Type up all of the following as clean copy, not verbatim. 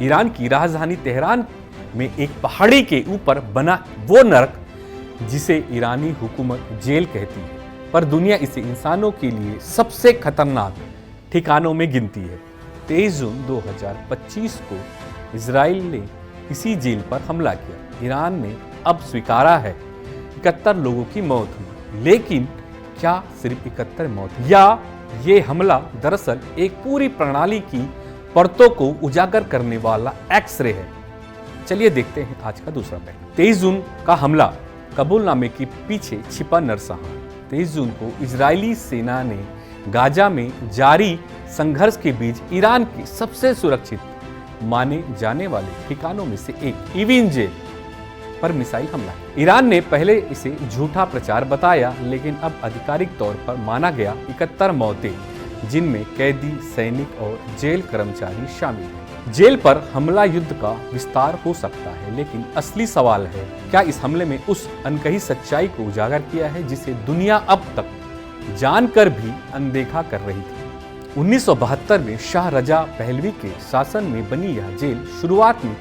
Iran की राजधानी Tehran में एक पहाड़ी के ऊपर बना वो नरक जिसे ईरानी हुकूमत जेल कहती है, पर दुनिया इसे इंसानों के लिए सबसे खतरनाक ठिकानों में गिनती है। 23 जून 2025 को इजराइल ने इसी जेल पर हमला किया। ईरान ने अब स्वीकारा है 71 लोगों की मौत हुई, लेकिन क्या सिर्फ 71 मौत, या ये हमला दरअसल एक पूरी प्रणाली की परतों को उजागर करने वाला एक्सरे है? चलिए देखते हैं आज का दूसरा पहलू। 23 जून का हमला, कबूलनामे के पीछे छिपा नरसंहार। 23 जून को इजरायली सेना ने गाजा में जारी संघर्ष के बीच ईरान के सबसे सुरक्षित माने जाने वाले ठिकानों में से एक इविन जेल पर मिसाइल हमला। ईरान ने पहले इसे झूठा प्रचार बताया, लेकिन अब आधिकारिक तौर पर माना गया 71 मौतें, जिनमें कैदी, सैनिक और जेल कर्मचारी शामिल हैं। जेल पर हमला युद्ध का विस्तार हो सकता है, लेकिन असली सवाल है, क्या इस हमले में उस अनकही सच्चाई को उजागर किया है जिसे दुनिया अब तक जानकर भी अनदेखा कर रही थी? 1972 में शाह रजा पहलवी के शासन में बनी यह जेल शुरुआत में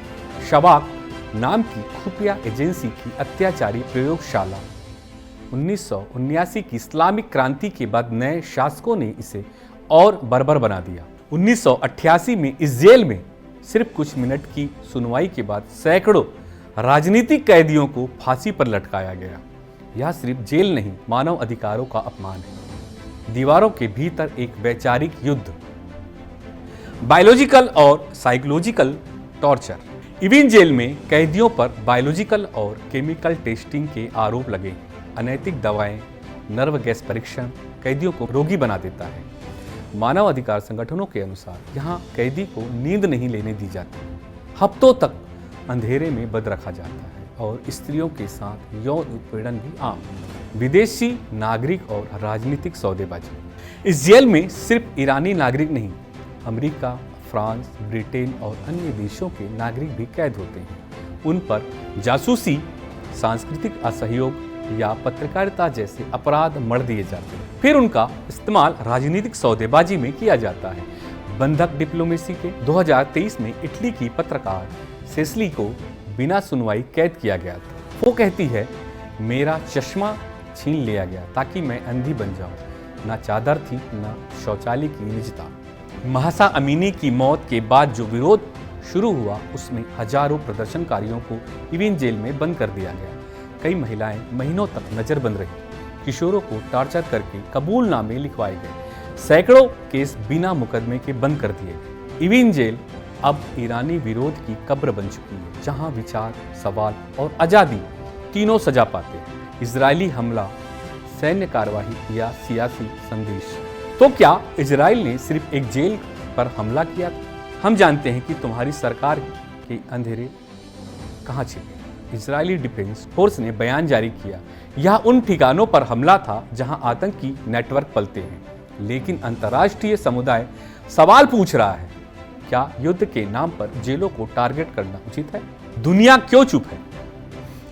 शबाक नाम की खुफिया एजेंसी की अत्याचारी प्रयोगशाला। 1979 की इस्लामिक क्रांति के बाद नए शासकों ने इसे और बर्बर बना दिया। 1988 में इस जेल में सिर्फ कुछ मिनट की सुनवाई के बाद सैकड़ों राजनीतिक कैदियों को फांसी पर लटकाया गया। यह सिर्फ जेल नहीं, मानव अधिकारों का अपमान है। दीवारों के भीतर एक वैचारिक युद्ध, बायोलॉजिकल और साइकोलॉजिकल टॉर्चर। इविन जेल में कैदियों पर बायोलॉजिकल और केमिकल टेस्टिंग के आरोप लगे। अनैतिक दवाएं, नर्व गैस परीक्षण कैदियों को रोगी बना देता है। मानव अधिकार संगठनों के अनुसार यहाँ कैदी को नींद नहीं लेने दी जाती। हफ्तों तक अंधेरे में बंद रखा जाता है और स्त्रियों के साथ यौन उत्पीड़न भी आम। विदेशी नागरिक और राजनीतिक सौदेबाजी। इस जेल में सिर्फ ईरानी नागरिक नहीं, अमेरिका, फ्रांस, ब्रिटेन और अन्य देशों के नागरिक भी कैद होते हैं। उन पर जासूसी, सांस्कृतिक असहयोग या पत्रकारिता जैसे अपराध मढ़ दिए जाते हैं। फिर उनका इस्तेमाल राजनीतिक सौदेबाजी में किया जाता है। बंधक डिप्लोमेसी के 2023 में इटली की पत्रकार सेसिली को बिना सुनवाई कैद किया गया था। वो कहती है, मेरा चश्मा छीन लिया गया ताकि मैं अंधी बन जाऊं। ना चादर थी, ना शौचालय की निजता। महसा अमीनी की मौत के बाद जो विरोध शुरू हुआ, उसमें हजारों प्रदर्शनकारियों को इविन जेल में बंद कर दिया गया। कई महिलाएं महीनों तक नजरबंद रहीं। किशोरों को टॉर्चर करके कबूलनामे लिखवाए गए। सैकड़ों केस बिना मुकदमे के बंद कर दिए गए। इविन जेल अब ईरानी विरोध की कब्र बन चुकी है, जहां विचार, सवाल और आज़ादी तीनों सजा पाते हैं। इजरायली हमला, सैन्य कार्रवाई या सियासी संदेश। तो क्या इजराइल ने सिर्फ एक जेल पर हमला किया था? हम जानते हैं कि तुम्हारी सरकार के अंधेरे कहाँ छिपे। इजरायली डिफेंस फोर्स ने बयान जारी किया, यह उन ठिकानों पर हमला था जहां आतंकी नेटवर्क पलते हैं। लेकिन अंतर्राष्ट्रीय समुदाय सवाल पूछ रहा है, क्या युद्ध के नाम पर जेलों को टारगेट करना उचित है? दुनिया क्यों चुप है?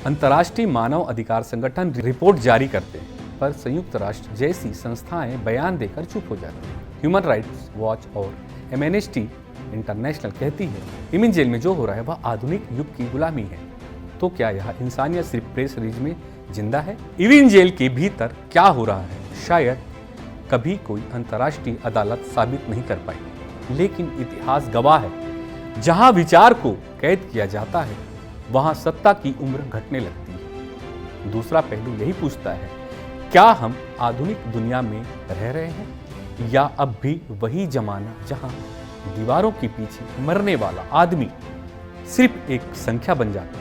अंतर्राष्ट्रीय मानव अधिकार संगठन रिपोर्ट जारी करते हैं, पर संयुक्त राष्ट्र जैसी संस्थाएं बयान देकर चुप हो जाती हैं। ह्यूमन राइट्स वॉच और एमनेस्टी इंटरनेशनल कहती है, इविन जेल में जो हो रहा है वह आधुनिक युग की गुलामी है। तो क्या यह इंसानियत सिर्फ प्रेस रिलीज में जिंदा है? इविन जेल के भीतर क्या हो रहा है, शायद कभी कोई अंतर्राष्ट्रीय अदालत साबित नहीं कर पाई, लेकिन इतिहास गवाह है, जहां विचार को कैद किया जाता है, वहां सत्ता की उम्र घटने लगती है। दूसरा पहलू यही पूछता है, क्या हम आधुनिक दुनिया में रह रहे हैं, या अब भी वही जमाना जहां दीवारों के पीछे मरने वाला आदमी सिर्फ एक संख्या बन जाता है?